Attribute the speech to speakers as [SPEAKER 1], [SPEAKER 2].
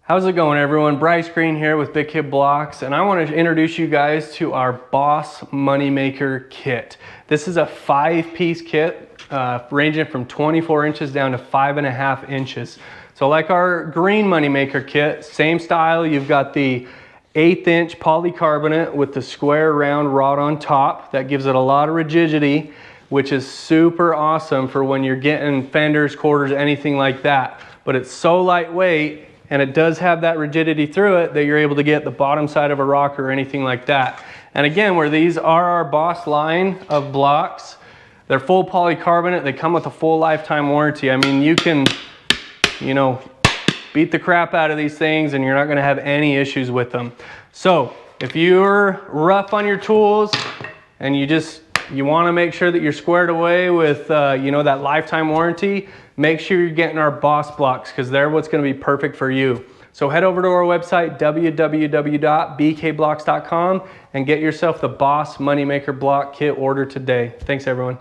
[SPEAKER 1] How's it going, everyone? Bryce Green here with Hookit Blocks, and I want to introduce you guys to our Boss Moneymaker kit. This is a 5-piece kit ranging from 24 inches down to 5.5 inches. So like our green Moneymaker kit, same style. You've got the 1/8 inch polycarbonate with the square round rod on top. That gives it a lot of rigidity, which is super awesome for when you're getting fenders, quarters, anything like that. But it's so lightweight, and it does have that rigidity through it that you're able to get the bottom side of a rock or anything like that. And again, where these are our Boss line of blocks, they're full polycarbonate. They come with a full lifetime warranty. I mean, you can, beat the crap out of these things and you're not gonna have any issues with them. So if you're rough on your tools and you wanna make sure that you're squared away with that lifetime warranty, make sure you're getting our Boss blocks, because they're what's gonna be perfect for you. So head over to our website, www.bkblocks.com, and get yourself the Boss Moneymaker block kit order today. Thanks, everyone.